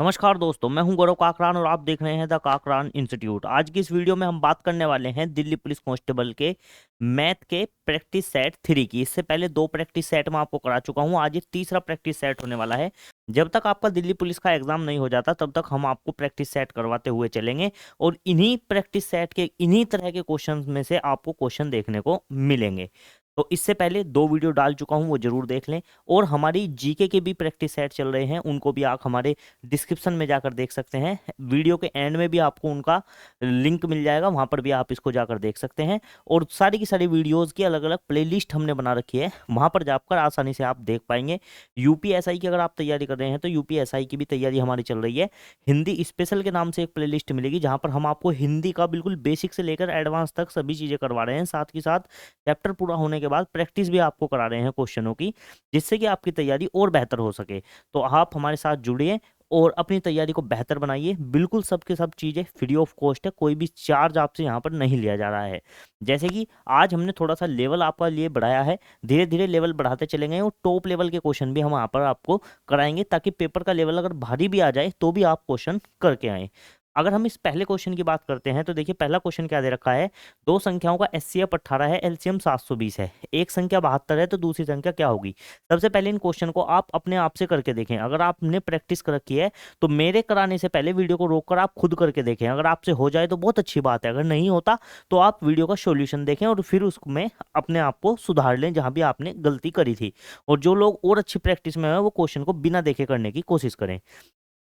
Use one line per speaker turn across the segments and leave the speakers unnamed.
नमस्कार दोस्तों, मैं हूं गौरव काकरान और आप देख रहे हैं द काकरान इंस्टीट्यूट। आज की इस वीडियो में हम बात करने वाले हैं दिल्ली पुलिस कांस्टेबल के मैथ के प्रैक्टिस सेट 3 की। इससे पहले 2 प्रैक्टिस सेट मैं आपको करा चुका हूं, आज ये तीसरा प्रैक्टिस सेट होने वाला है। जब तक आपका दिल्ली पुलिस का एग्जाम नहीं हो जाता तब तक हम आपको प्रैक्टिस सेट करवाते हुए चलेंगे और इन्हीं प्रैक्टिस सेट के इन्हीं तरह के क्वेश्चन में से आपको क्वेश्चन देखने को मिलेंगे। तो इससे पहले 2 वीडियो डाल चुका हूं, वो जरूर देख लें। और हमारी जीके के भी प्रैक्टिस सेट चल रहे हैं, उनको भी आप हमारे डिस्क्रिप्शन में जाकर देख सकते हैं। वीडियो के एंड में भी आपको उनका लिंक मिल जाएगा, वहां पर भी आप इसको जाकर देख सकते हैं। और सारी की सारी वीडियोस की अलग अलग प्लेलिस्ट हमने बना रखी है, वहां पर जाकर आसानी से आप देख पाएंगे। यूपीएसआई की अगर आप तैयारी कर रहे हैं तो यूपीएसआई की भी तैयारी हमारी चल रही है। हिंदी स्पेशल के नाम से एक प्लेलिस्ट मिलेगी, जहां पर हम आपको हिंदी का बिल्कुल बेसिक से लेकर एडवांस तक सभी चीजें करवा रहे हैं। साथ ही साथ चैप्टर पूरा होने के बाद प्रैक्टिस भी आपको करा रहे हैं क्वेश्चनों की, जिससे कि आपकी तैयारी और बेहतर हो सके। तो आप हमारे साथ जुड़िए और अपनी तैयारी को बेहतर बनाइए। बिल्कुल सबके सब चीज़ें फ्री ऑफ कॉस्ट है, कोई भी चार्ज आपसे यहाँ पर नहीं लिया जा रहा है। जैसे कि आज हमने थोड़ा सा लेवल आपका लिए बढ़ाया है, धीरे धीरे लेवल बढ़ाते चलेंगे और टॉप लेवल के क्वेश्चन भी हम यहाँ पर आपको कराएंगे, ताकि पेपर का लेवल अगर भारी भी आ जाए तो भी आप क्वेश्चन करके आएँ। अगर हम इस पहले क्वेश्चन की बात करते हैं तो देखिए, पहला क्वेश्चन क्या दे रखा है। दो संख्याओं का एचसीएफ 18 है, एलसीएम 720 है। एक संख्या 72 है तो दूसरी संख्या क्या होगी। सबसे पहले इन क्वेश्चन को आप अपने आप से करके देखें। अगर आपने प्रैक्टिस कर रखी है तो मेरे कराने से पहले वीडियो को रोककर आप खुद करके देखें। अगर आपसे हो जाए तो बहुत अच्छी बात है, अगर नहीं होता तो आप वीडियो का सॉल्यूशन देखें और फिर उसमें अपने आप को सुधार लें जहां भी आपने गलती करी थी। और जो लोग और अच्छी प्रैक्टिस में है वो क्वेश्चन को बिना देखे करने की कोशिश करें।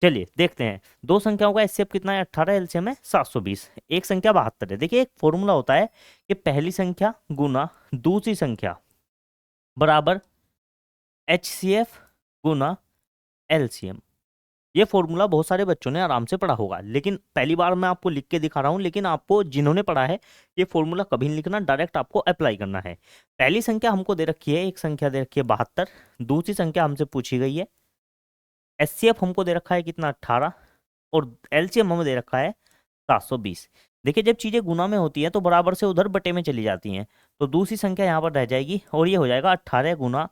चलिए देखते हैं। दो संख्याओं का एचसीएफ कितना है, 18, एलसीएम है 720। एक संख्या 72 है। देखिए, एक फॉर्मूला होता है कि पहली संख्या गुना दूसरी संख्या बराबर एचसीएफ गुना एलसीएम। ये फॉर्मूला बहुत सारे बच्चों ने आराम से पढ़ा होगा, लेकिन पहली बार मैं आपको लिख के दिखा रहा हूं। लेकिन आपको जिन्होंने पढ़ा है ये फॉर्मूला कभी नहीं लिखना, डायरेक्ट आपको अप्लाई करना है। पहली संख्या हमको दे रखी है, एक संख्या दे रखी है 72, दूसरी संख्या हमसे पूछी गई है। एचसीएफ हमको दे रखा है कितना, 18, और एलसीएम हमें दे रखा है 720। देखिए, जब चीजें गुना में होती हैं तो बराबर से उधर बटे में चली जाती हैं, तो दूसरी संख्या यहाँ पर रह जाएगी और ये हो जाएगा 18 गुना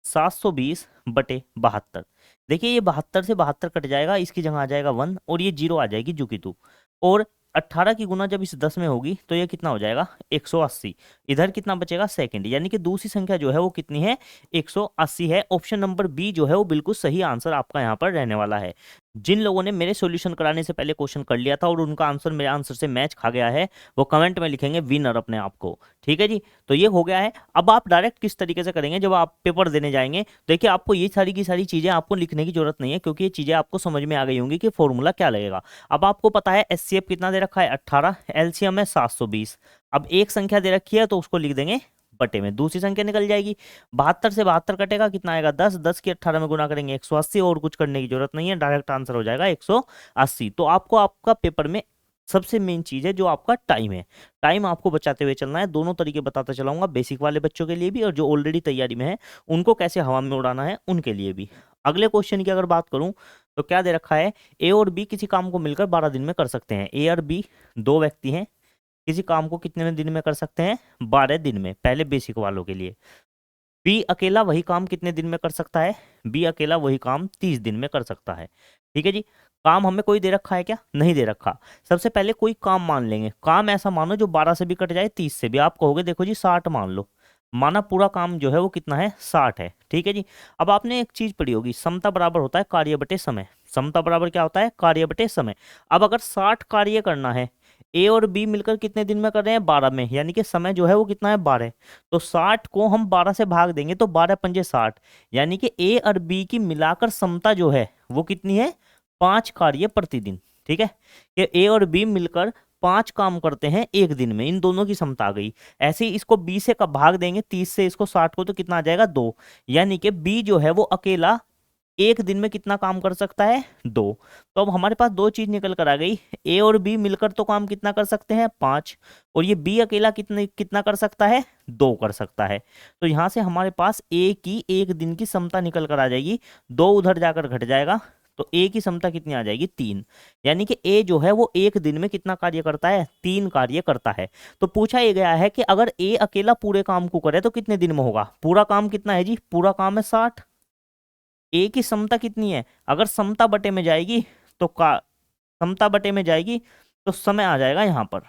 720 बटे 72। देखिए, ये 72 से 72 कट जाएगा, इसकी जगह आ जाएगा 1 और ये 0 आ जाएगी जू की तू। और 18 की गुना जब इस 10 में होगी तो ये कितना हो जाएगा, 180। इधर कितना बचेगा, सेकंड। यानी कि दूसरी संख्या जो है वो कितनी है, 180 है। ऑप्शन नंबर बी जो है वो बिल्कुल सही आंसर आपका यहाँ पर रहने वाला है। जिन लोगों ने मेरे सॉल्यूशन कराने से पहले क्वेश्चन कर लिया था और उनका आंसर मेरे आंसर से मैच खा गया है, वो कमेंट में लिखेंगे विनर अपने आप को। ठीक है जी, तो ये हो गया है। अब आप डायरेक्ट किस तरीके से करेंगे, जब आप पेपर देने जाएंगे देखिए, आपको ये सारी की सारी चीजें आपको लिखने की जरूरत नहीं है, क्योंकि ये चीजें आपको समझ में आ गई होंगी कि फॉर्मूला क्या लगेगा। अब आपको पता है एचसीएफ कितना दे रखा है, 18, एलसीएम है 720। अब एक संख्या दे रखी है तो उसको लिख देंगे बटे में, दूसरी संख्या निकल जाएगी। 72 से 72 कटेगा, कितना आएगा, 10, 10 की 18 में गुना करेंगे 180, और कुछ करने की जरूरत नहीं है, डायरेक्ट आंसर हो जाएगा 180। तो आपको आपका पेपर में सबसे मेन चीज है जो आपका टाइम है, टाइम आपको बचाते हुए चलना है। दोनों तरीके बताता चलाऊंगा, बेसिक वाले बच्चों के लिए भी और जो ऑलरेडी तैयारी में है उनको कैसे हवा में उड़ाना है उनके लिए भी। अगले क्वेश्चन की अगर बात करूं तो क्या दे रखा है, ए और बी किसी काम को मिलकर 12 दिन में कर सकते हैं। ए और बी दो व्यक्ति हैं, किसी काम को कितने दिन में कर सकते हैं, 12 दिन में। पहले बेसिक वालों के लिए। बी अकेला वही काम कितने दिन में कर सकता है, बी अकेला वही काम 30 दिन में कर सकता है। ठीक है जी। काम हमें कोई दे रखा है क्या, नहीं दे रखा। सबसे पहले कोई काम मान लेंगे, काम ऐसा मानो जो 12 से भी कट जाए, 30 से भी। आप कहोगे देखो जी 60 मान लो, माना पूरा काम जो है वो कितना है, 60 है। ठीक है जी। अब आपने एक चीज पढ़ी होगी, समता बराबर होता है कार्य बटे समय। समता बराबर क्या होता है, कार्य बटे समय। अब अगर 60 कार्य करना है, ए और बी मिलकर कितने दिन में कर रहे हैं, 12 में, यानी कि समय जो है वो कितना है, 12। तो 60 को हम 12 से भाग देंगे तो 12 पंजे 60, यानी कि ए और बी की मिलाकर समता जो है वो कितनी है, 5 कार्य प्रतिदिन। ठीक है, ये ए और बी मिलकर 5 काम करते हैं एक दिन में, इन दोनों की समता आ गई। ऐसे ही इसको बी से कब भाग देंगे, 30 से इसको 60 को, तो कितना आ जाएगा, 2। यानी कि बी जो है वो अकेला एक दिन में कितना काम कर सकता है, 2। तो अब हमारे पास दो चीज निकल कर आ गई, ए और बी मिलकर तो काम कितना कर सकते हैं, 5, और ये बी अकेला कितने कितना कर सकता है, 2 कर सकता है। तो यहां से हमारे पास ए की एक दिन की समता निकल कर आ जाएगी, 2 उधर जाकर घट जाएगा, तो ए की समता कितनी आ जाएगी, 3। यानी कि ए जो है वो एक दिन में कितना कार्य करता है, 3 कार्य करता है। तो पूछा ये गया है कि अगर ए अकेला पूरे काम को करे तो कितने दिन में होगा। पूरा काम कितना है जी, पूरा काम है 60। ए की समता कितनी है, अगर समता बटे में जाएगी तो का समता बटे में जाएगी तो समय आ जाएगा यहाँ पर।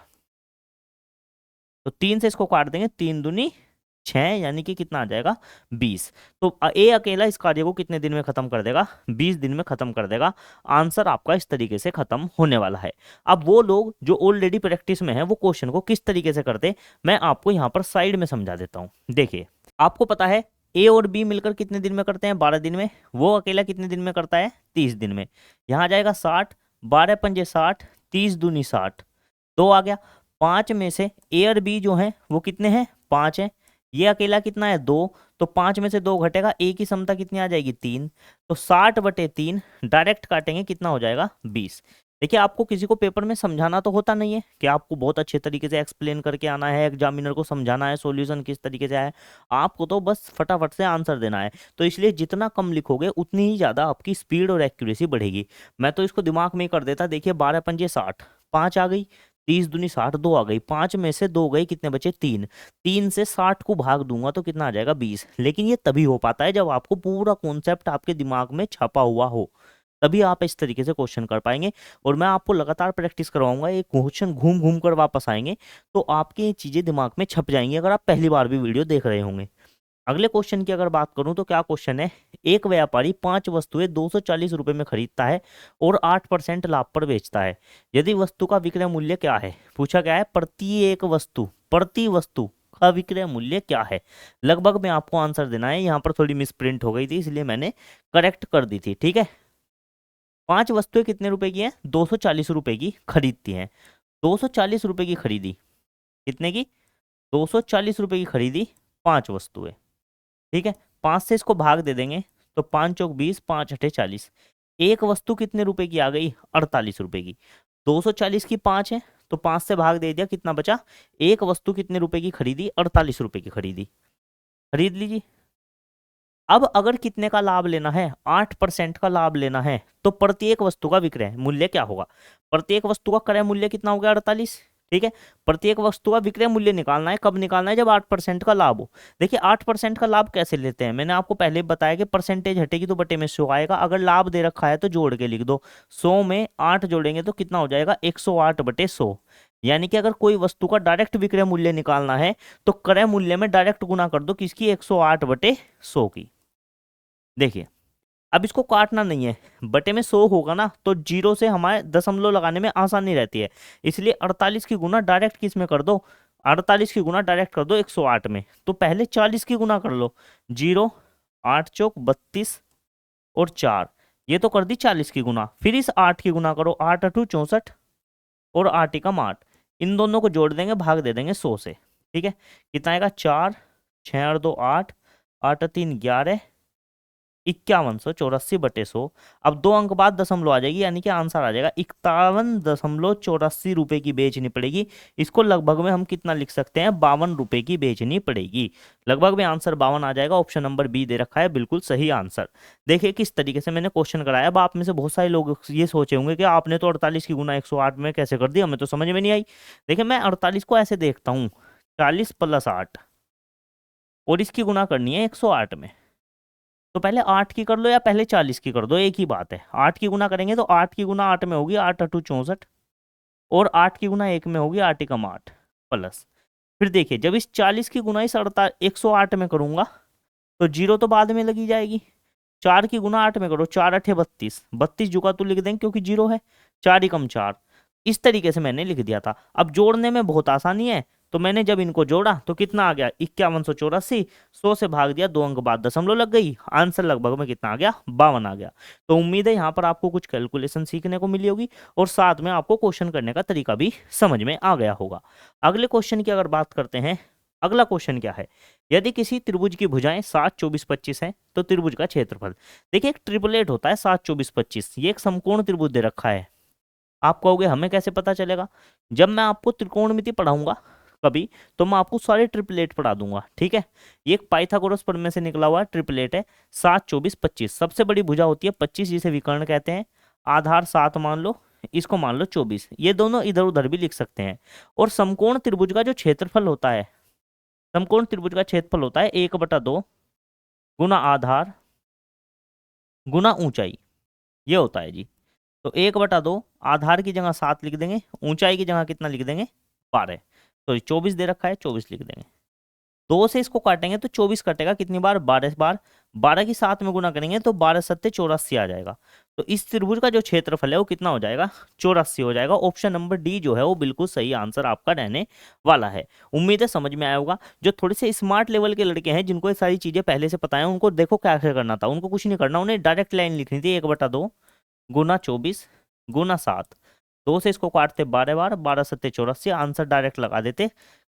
तो 3 से इसको काट देंगे, 3 दूनी 6, यानी कि कितना आ जाएगा 20। तो ए अकेला इस कार्य को कितने दिन में खत्म कर देगा? 20 दिन में खत्म कर देगा। आंसर आपका इस तरीके से खत्म होने वाला है। अब वो लोग जो ऑलरेडी प्रैक्टिस में है वो क्वेश्चन को किस तरीके से करते, मैं आपको यहाँ पर साइड में समझा देता हूँ। देखिए, आपको पता है ए और बी मिलकर कितने दिन में करते हैं? 12 दिन में। वो अकेला कितने दिन में करता है? 30 दिन में। यहाँ आ जाएगा 60, 12 पंजे 60, 30 दूनी 60, 2 आ गया। 5 में से ए और बी जो है वो कितने हैं? 5 है। ये अकेला कितना है? 2। तो 5 में से 2 घटेगा, ए की समता कितनी आ जाएगी? 3। तो 60/3 डायरेक्ट काटेंगे, कितना हो जाएगा? 20। देखिए, आपको किसी को पेपर में समझाना तो होता नहीं है कि आपको बहुत अच्छे तरीके से एक्सप्लेन करके आना है, एग्जामिनर को समझाना है सॉल्यूशन किस तरीके से आया है। आपको तो बस फटाफट से आंसर देना है। तो इसलिए जितना कम लिखोगे उतनी ही ज़्यादा आपकी स्पीड और एक्यूरेसी बढ़ेगी। मैं तो इसको दिमाग में ही कर देता। देखिए, 12 पंजे 60, 5 आ गई, 30 दूनी 60, 2 आ गई, 5 में से 2 गई, कितने बचे? 3। 3 से 60 को भाग दूंगा तो कितना आ जाएगा? 20। लेकिन ये तभी हो पाता है जब आपको पूरा कॉन्सेप्ट आपके दिमाग में छपा हुआ हो, तभी आप इस तरीके से क्वेश्चन कर पाएंगे। और मैं आपको लगातार प्रैक्टिस करवाऊंगा, ये क्वेश्चन घूम घूम कर वापस आएंगे तो आपकी ये चीजें दिमाग में छप जाएंगी, अगर आप पहली बार भी वीडियो देख रहे होंगे। अगले क्वेश्चन की अगर बात करूं तो क्या क्वेश्चन है? एक व्यापारी 5 वस्तुएं 240 रुपए में खरीदता है और 8% लाभ पर बेचता है। यदि वस्तु का विक्रय मूल्य क्या है? पूछा क्या है? प्रति वस्तु का विक्रय मूल्य क्या है? लगभग में आपको आंसर देना है। यहाँ पर थोड़ी मिस प्रिंट हो गई थी इसलिए मैंने करेक्ट कर दी थी, ठीक है। 5 वस्तुएं कितने रुपए की हैं? 240 रुपए की खरीदती हैं। 240 रुपए की खरीदी, कितने की? 240 रुपए की खरीदी 5 वस्तुएं, ठीक है। 5 से इसको भाग दे देंगे तो 5 चौक 20, 5 अठे 40। एक वस्तु कितने रुपए की आ गई? 48 रुपए की। 240 की 5 है तो 5 से भाग दे दिया, कितना बचा? एक वस्तु कितने रुपए की खरीदी? 48 रुपए की खरीदी, खरीद लीजिए। अब अगर कितने का लाभ लेना है? 8% का लाभ लेना है तो प्रत्येक वस्तु का विक्रय मूल्य क्या होगा? प्रत्येक वस्तु का क्रय मूल्य कितना हो गया? 48, ठीक है। प्रत्येक वस्तु का विक्रय मूल्य निकालना है, कब निकालना है? जब 8% का लाभ हो। देखिए, 8% का लाभ कैसे लेते हैं? मैंने आपको पहले बताया कि परसेंटेज हटेगी तो बटे में 100 आएगा। अगर लाभ दे रखा है तो जोड़ के लिख दो। 100 में 8 जोड़ेंगे तो कितना हो जाएगा? 108/100। यानी कि अगर कोई वस्तु का डायरेक्ट विक्रय मूल्य निकालना है तो क्रय मूल्य में डायरेक्ट गुना कर दो, किसकी? 108/100 की। देखिए, अब इसको काटना नहीं है, बटे में 100 होगा ना तो जीरो से हमारे दशमलव लगाने में आसानी रहती है, इसलिए 48 की गुना डायरेक्ट किस में कर दो? 48 की गुना डायरेक्ट कर दो 108 में। तो पहले 40 की गुना कर लो, 0, 8 चौक 32 और 4, ये तो कर दी 40 की गुना। फिर इस 8 की गुना करो, 8 अठू 64 और 8 एकम 8, इन दोनों को जोड़ देंगे, भाग दे देंगे 100 से, ठीक है। कितना आएगा? 4, 6 और 2 8, 8 और 3 11, 5184/100। अब 2 अंक बाद दशमलव आ जाएगी, यानी कि आंसर आ जाएगा 51.84 रुपए की बेचनी पड़ेगी। इसको लगभग में हम कितना लिख सकते हैं? 52 रुपए की बेचनी पड़ेगी। लगभग में आंसर 52 आ जाएगा। ऑप्शन नंबर बी दे रखा है, बिल्कुल सही आंसर। देखिए किस तरीके से मैंने क्वेश्चन कराया। अब आप में से बहुत सारे लोग ये सोचे होंगे कि आपने तो 48 की गुना 108 में कैसे कर दी, हमें तो समझ में नहीं आई। देखिए, मैं 48 को ऐसे देखता हूँ, 40 + 8 और इसकी गुना करनी है 108 में। तो पहले 8 की कर लो या पहले 40 की कर दो, एक ही बात है। 8 की गुना करेंगे तो 8 की गुना 8 में होगी 8 अठू 64 और 8 की गुना 1 में होगी 8 एकम 8 प्लस। फिर देखिए, जब इस 40 की गुना इस 108 में करूंगा तो जीरो तो बाद में लगी जाएगी। 4 की गुना 8 में करो, 4 अठे 32, 32 जुगा तो लिख देंगे क्योंकि जीरो है, 4 एकम 4। इस तरीके से मैंने लिख दिया था। अब जोड़ने में बहुत आसानी है, तो मैंने जब इनको जोड़ा तो कितना आ गया? 5184। 100 से भाग दिया, 2 अंक बाद दशमलव लग गई, आंसर लगभग में कितना आ गया? 52 आ गया। तो उम्मीद है यहाँ पर आपको कुछ कैलकुलेशन सीखने को मिली होगी और साथ में आपको क्वेश्चन करने का तरीका भी समझ में आ गया होगा। अगले क्वेश्चन की अगर बात करते हैं, अगला क्वेश्चन क्या है? यदि किसी त्रिभुज की भुजाएं 7, 24, 25 है तो त्रिभुज का क्षेत्रफल। देखिए, एक ट्रिपलेट होता है 7, 24, 25, ये एक समकोण त्रिभुज दे रखा है। आप कहोगे हमें कैसे पता चलेगा? जब मैं आपको त्रिकोणमिति पढ़ाऊंगा कभी तो मैं आपको सारे ट्रिपलेट पढ़ा दूंगा, ठीक है। ये एक पाइथागोरस प्रमेय से निकला हुआ ट्रिपलेट है। 7, 24, 25 सबसे बड़ी भुजा होती है, 25 जिसे विकर्ण कहते हैं। आधार 7 मान लो, इसको मान लो 24, ये दोनों इधर उधर भी लिख सकते हैं। और समकोण त्रिभुज का जो क्षेत्रफल होता है, समकोण त्रिभुज का क्षेत्रफल होता है 1/2 गुना आधार गुना ऊंचाई, ये होता है जी। तो 1/2 आधार की जगह 7 लिख देंगे, ऊंचाई की जगह कितना लिख देंगे 12, तो 24 दे रखा है 24 लिख देंगे। 2 से इसको काटेंगे तो 24 कटेगा कितनी बार 12 बार, 12 की 7 में गुना करेंगे तो 12 सत्ते 84 आ जाएगा। तो इस त्रिभुज का जो क्षेत्रफल है वो कितना हो जाएगा 84 हो जाएगा। ऑप्शन नंबर डी जो है वो बिल्कुल सही आंसर आपका रहने वाला है। उम्मीद है समझ में आया होगा। जो थोड़े से स्मार्ट लेवल के लड़के हैं जिनको ये सारी चीजें पहले से पता है, उनको देखो क्या क्या करना था, उनको कुछ नहीं करना, उन्हें डायरेक्ट लाइन लिखनी थी 1/2 गुना 24 गुना 7, 2 से इसको काटते 12 बार, 12 सत्ते 84, आंसर डायरेक्ट लगा देते,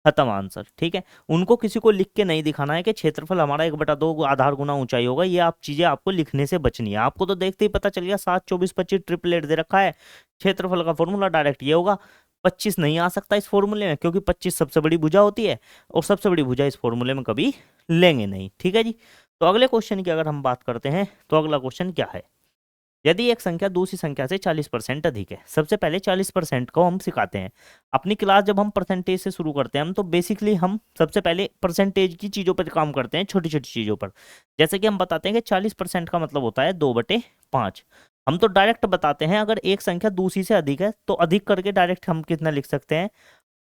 खत्म आंसर। ठीक है, उनको किसी को लिख के नहीं दिखाना है कि क्षेत्रफल हमारा 1/2 आधार गुना ऊंचाई होगा, ये आप चीजें आपको लिखने से बचनी है। आपको तो देखते ही पता चल गया 7 24 25 ट्रिपलेट दे रखा है, क्षेत्रफल का फॉर्मूला डायरेक्ट ये होगा। 25 नहीं आ सकता इस फॉर्मूले में क्योंकि 25 सबसे बड़ी भुजा होती है और सबसे बड़ी भुजा इस फॉर्मूले में कभी लेंगे नहीं। ठीक है जी, तो अगले क्वेश्चन की अगर हम बात करते हैं तो अगला क्वेश्चन क्या है, यदि एक संख्या दूसरी संख्या से 40% अधिक है। सबसे पहले 40% को हम सिखाते हैं। अपनी क्लास जब हम परसेंटेज से शुरू करते हैं हम, तो बेसिकली हम सबसे पहले परसेंटेज की चीज़ों पर काम करते हैं, छोटी छोटी चीज़ों पर। जैसे कि हम बताते हैं कि 40% का मतलब होता है 2/5। हम तो डायरेक्ट बताते हैं अगर एक संख्या दूसरी से अधिक है तो अधिक करके डायरेक्ट हम कितना लिख सकते हैं,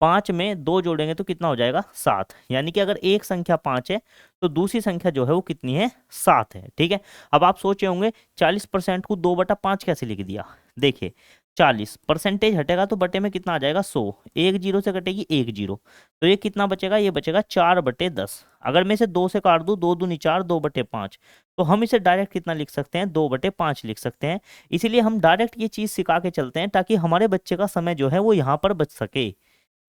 5 में 2 जोड़ेंगे तो कितना हो जाएगा 7। यानी कि अगर एक संख्या 5 है तो दूसरी संख्या जो है वो कितनी है 7 है। ठीक है, अब आप सोचे होंगे 40% को 2/5 कैसे लिख दिया। देखिए 40 परसेंटेज हटेगा तो बटे में कितना आ जाएगा 100, एक जीरो से कटेगी एक जीरो, तो ये कितना बचेगा, ये बचेगा 4/10। अगर मैं इसे 2 से काट दूं, 2 दूनी 4, 2/5, तो हम इसे डायरेक्ट कितना लिख सकते हैं 2/5 लिख सकते हैं। इसीलिए हम डायरेक्ट ये चीज सिखा के चलते हैं ताकि हमारे बच्चे का समय जो है वो यहाँ पर बच सके।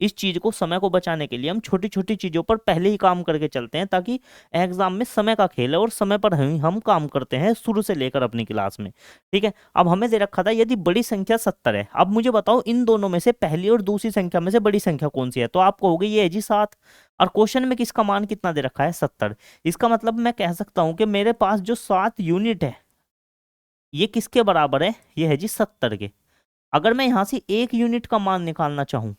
इस चीज को, समय को बचाने के लिए हम छोटी छोटी चीजों पर पहले ही काम करके चलते हैं ताकि एग्जाम में समय का खेल है और समय पर हम काम करते हैं शुरू से लेकर अपनी क्लास में। ठीक है, अब हमें दे रखा था यदि बड़ी संख्या 70 है। अब मुझे बताओ इन दोनों में से पहली और दूसरी संख्या में से बड़ी संख्या कौन सी है, तो आप कहोगे ये है जी 7। और क्वेश्चन में किसका मान कितना दे रखा है 70। इसका मतलब मैं कह सकता हूं कि मेरे पास जो 7 यूनिट है ये किसके बराबर है, ये है जी 70 के। अगर मैं यहां से 1 यूनिट का मान निकालना चाहूं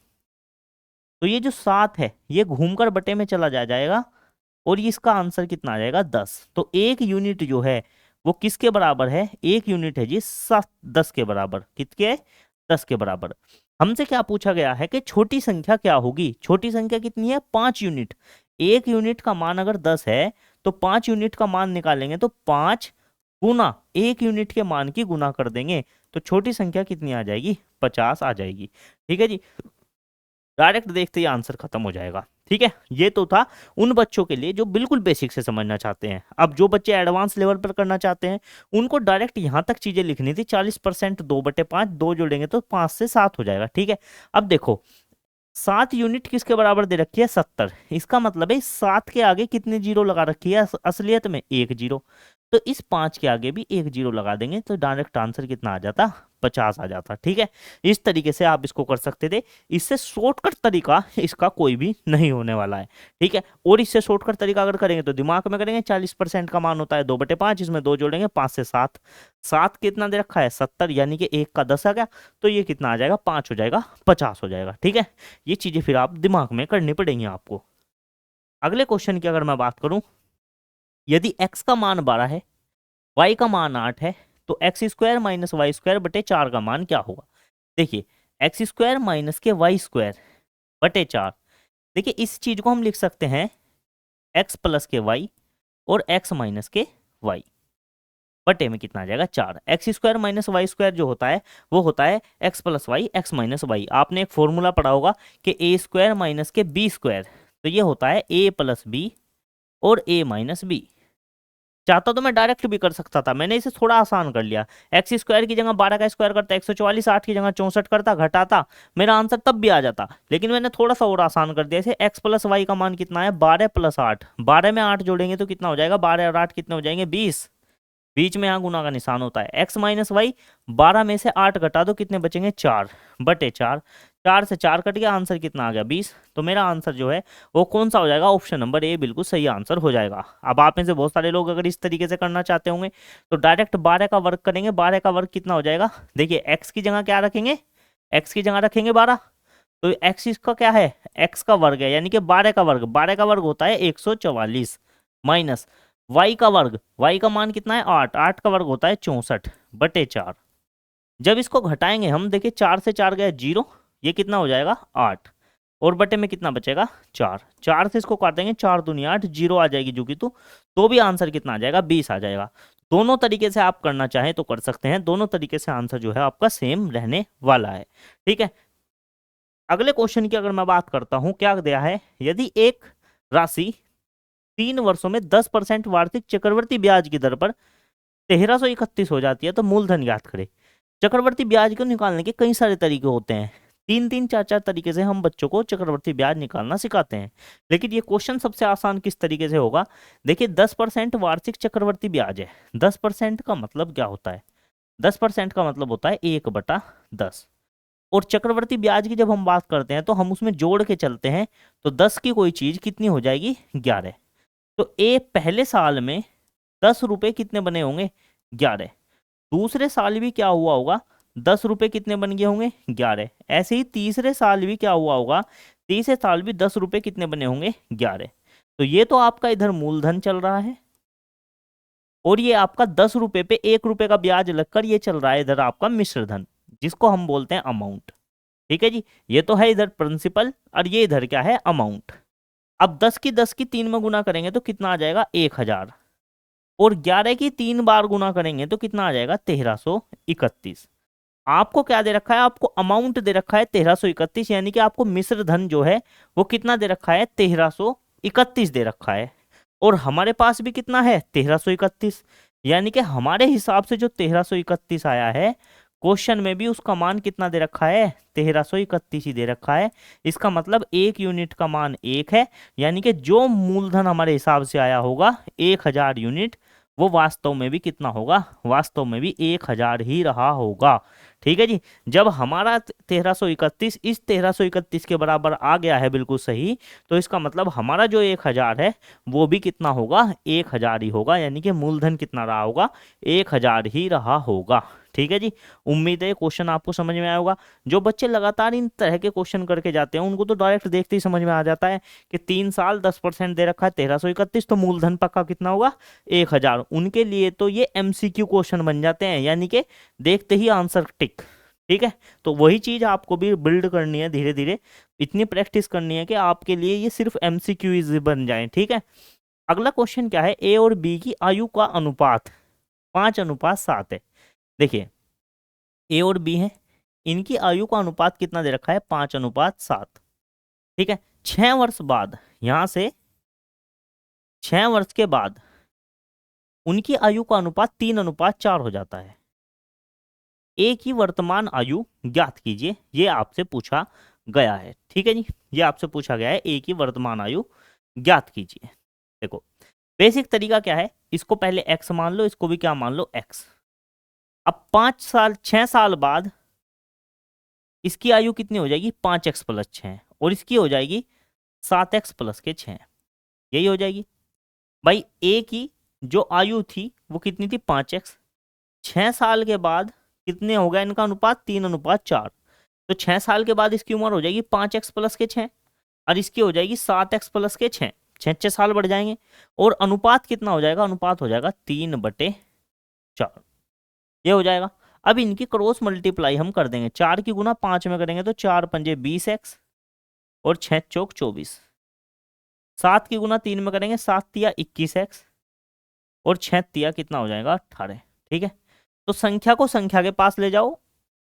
तो ये जो 7 है ये घूमकर बटे में चला जाएगा और ये इसका आंसर कितना आ जाएगा 10। तो 1 यूनिट जो है वो किसके बराबर है, 1 यूनिट है जी 10 के बराबर। कितके, 10 के बराबर। हमसे क्या पूछा गया है कि छोटी संख्या क्या होगी। छोटी संख्या कितनी है 5 यूनिट। 1 यूनिट का मान अगर 10 है तो 5 यूनिट का मान निकालेंगे तो 5 गुना 1 यूनिट के मान की गुना कर देंगे तो छोटी संख्या कितनी आ जाएगी 50 आ जाएगी। ठीक है जी, डायरेक्ट देखते ही आंसर खत्म हो जाएगा। ठीक है, ये तो था उन बच्चों के लिए जो बिल्कुल बेसिक से समझना चाहते हैं। अब जो बच्चे एडवांस लेवल पर करना चाहते हैं उनको डायरेक्ट यहां तक चीजें लिखनी थी। 40% 2/5, 2 जोड़ेंगे तो 5 से 7 हो जाएगा। ठीक है, अब देखो 7 यूनिट किसके बराबर दे रखी है 70। इसका मतलब है 7 के आगे कितने जीरो लगा रखी है असलियत में, एक जीरो। तो इस 5 के आगे भी एक जीरो लगा देंगे तो डायरेक्ट आंसर कितना आ जाता 50 आ जाता। ठीक है, इस तरीके से आप इसको कर सकते थे। इससे शॉर्टकट तरीका इसका कोई भी नहीं होने वाला है। ठीक है, और इससे शॉर्टकट तरीका अगर करेंगे तो दिमाग में करेंगे। 40% का मान होता है 2/5, इसमें 2 जोड़ेंगे 5 से 7। 7 कितना दे रखा है 70, यानी कि 1 का 10 आ गया तो ये कितना आ जाएगा 5 हो जाएगा 50 हो जाएगा। ठीक है, ये चीजें फिर आप दिमाग में करनी पड़ेंगी आपको। अगले क्वेश्चन की अगर मैं बात करूं, यदि x का मान 12 है, y का मान 8 है, तो x² माइनस वाई स्क्वायर बटे 4 का मान क्या होगा। देखिए x² माइनस के वाई स्क्वायर बटे 4। देखिए इस चीज को हम लिख सकते हैं x प्लस के y और x माइनस के y बटे में कितना आ जाएगा 4। x² माइनस वाई स्क्वायर जो होता है वो होता है x plus Y x minus Y. आपने एक फॉर्मूला पढ़ा होगा कि a² माइनस के b², तो ये होता है a प्लस बी और a माइनस बी। चाहता तो मैं डायरेक्ट भी कर सकता था, मैंने इसे थोड़ा आसान कर लिया। x² की जगह 12 का स्क्वायर करता 144, 8 की जगह 64 करता, घटाता, मेरा आंसर तब भी आ जाता। लेकिन मैंने थोड़ा सा और आसान कर दिया इसे। x प्लस वाई का मान कितना है 12 प्लस 8, 12 में 8 जोड़ेंगे तो कितना हो जाएगा 12 और 8 कितने हो जाएंगे 20। बीच में यहाँ गुना का निशान होता है। x माइनस वाई, 12 में से 8 घटा दो कितने बचेंगे 4 बटे 4। 4 से 4 कट गया, आंसर कितना आ गया 20। तो मेरा आंसर जो है वो कौन सा हो जाएगा, ऑप्शन नंबर ए बिल्कुल सही आंसर हो जाएगा। अब आप में से बहुत सारे लोग अगर इस तरीके से करना चाहते होंगे तो डायरेक्ट 12 का वर्ग करेंगे। 12 का वर्ग कितना हो जाएगा, देखिए x की जगह क्या रखेंगे, x की जगह रखेंगे 12, तो x इसका क्या है x का वर्ग है, यानी कि 12 का वर्ग, 12 का वर्ग होता है 144 माइनस y का वर्ग, y का मान कितना है 8, 8 का वर्ग होता है 64 बटे 4। जब इसको घटाएंगे हम, देखिए 4 से 4 गया 0, ये कितना हो जाएगा 8, और बटे में कितना बचेगा 4, 4 से इसको काट देंगे, 4 दूनी 8, 0 आ जाएगी जो कि तो भी आंसर कितना आ जाएगा 20 आ जाएगा। दोनों तरीके से आप करना चाहें तो कर सकते हैं, दोनों तरीके से आंसर जो है आपका सेम रहने वाला है। ठीक है, अगले क्वेश्चन की अगर मैं बात करता हूं, क्या दिया है, यदि एक राशि 3 वर्षों में 10% वार्षिक चक्रवर्ती ब्याज की दर पर 1331 हो जाती है तो मूलधन ज्ञात करें। चक्रवर्ती ब्याज को निकालने के कई सारे तरीके होते हैं, 3 4 4 तरीके से हम बच्चों को चक्रवर्ती ब्याज निकालना सिखाते हैं, लेकिन ये क्वेश्चन सबसे आसान किस तरीके से होगा। देखिए 10% वार्षिक चक्रवर्ती ब्याज है, 10% का मतलब क्या होता है, 10% का मतलब होता है 1/10, और चक्रवर्ती ब्याज की जब हम बात करते हैं तो हम उसमें जोड़ के चलते हैं, तो 10 की कोई चीज कितनी हो जाएगी 11, तो ए पहले साल में 10 रुपए कितने बने होंगे 11, दूसरे साल भी क्या हुआ होगा 10 रुपए कितने बन गए होंगे 11, ऐसे ही तीसरे साल भी क्या हुआ होगा, तीसरे साल भी 10 रुपए कितने बने होंगे 11। तो ये तो आपका इधर मूलधन चल रहा है, और ये आपका 10 रुपए पे 1 रुपए का ब्याज लगकर ये चल रहा है इधर आपका मिश्र धन, जिसको हम बोलते हैं अमाउंट। ठीक है जी, ये तो है इधर प्रिंसिपल, और ये इधर क्या है अमाउंट। अब 10 की 3 में गुना करेंगे तो कितना आ जाएगा 1000, और 11 की 3 बार गुना करेंगे तो कितना आ जाएगा 1331। आपको क्या दे रखा है, आपको अमाउंट दे रखा है 1331, यानी कि आपको मिश्र धन जो है वो कितना दे रखा है 1331 दे रखा है, और हमारे पास भी कितना है 1331, यानी कि हमारे हिसाब से जो 1331 आया है क्वेश्चन में भी उसका मान कितना दे रखा है 1331 ही दे रखा है। इसका मतलब एक यूनिट का मान 1 है, यानी कि जो मूलधन हमारे हिसाब से आया होगा 1000 यूनिट, वो वास्तव में भी कितना होगा, वास्तव में भी 1000 ही रहा होगा। ठीक है जी, जब हमारा 1331 इस 1331 के बराबर आ गया है बिल्कुल सही, तो इसका मतलब हमारा जो 1000 है वो भी कितना होगा 1000 ही होगा, यानी कि मूलधन कितना रहा होगा 1000 ही रहा होगा। ठीक है जी, उम्मीद है क्वेश्चन आपको समझ में आया होगा। जो बच्चे लगातार इन तरह के क्वेश्चन करके जाते हैं उनको तो डायरेक्ट देखते ही समझ में आ जाता है कि 3 साल 10% दे रखा है 1331, तो मूलधन पक्का कितना होगा 1000। उनके लिए तो ये एमसीक्यू क्वेश्चन बन जाते हैं, यानी कि देखते ही आंसर टिक। ठीक है, तो वही चीज आपको भी बिल्ड करनी है, धीरे धीरे इतनी प्रैक्टिस करनी है कि आपके लिए ये सिर्फ एमसीक्यू बन जाए। ठीक है, अगला क्वेश्चन क्या है, ए और बी की आयु का अनुपात 5:7 है। देखिए ए और बी है, इनकी आयु का अनुपात कितना दे रखा है 5:7। ठीक है, 6 वर्ष बाद, यहां से 6 वर्ष के बाद उनकी आयु का अनुपात 3:4 हो जाता है। ए की वर्तमान आयु ज्ञात कीजिए, ये आपसे पूछा गया है। ठीक है जी, ये आपसे पूछा गया है ए की वर्तमान आयु ज्ञात कीजिए। देखो बेसिक तरीका क्या है, इसको पहले एक्स मान लो, इसको भी क्या मान लो एक्स। अब 6 साल बाद इसकी आयु कितनी हो जाएगी 5x + 6, और इसकी हो जाएगी 7x + 6, यही हो जाएगी। भाई ए की जो आयु थी वो कितनी थी 5x, 6 साल के बाद कितने हो गया इनका अनुपात 3:4, तो 6 साल के बाद इसकी उम्र हो जाएगी 5x + 6, और इसकी हो जाएगी 7x + 6, 6 साल बढ़ जाएंगे, और अनुपात कितना हो जाएगा, अनुपात हो जाएगा 3/4, ये हो जाएगा। अब इनकी क्रॉस मल्टीप्लाई हम कर देंगे, 4 की गुना 5 में करेंगे तो 4 पंजे 20x, और 6 चौक 24, 7 की गुना 3 में करेंगे 7 तिया 21x, और 6 तिया कितना हो जाएगा 18। ठीक है, तो संख्या को संख्या के पास ले जाओ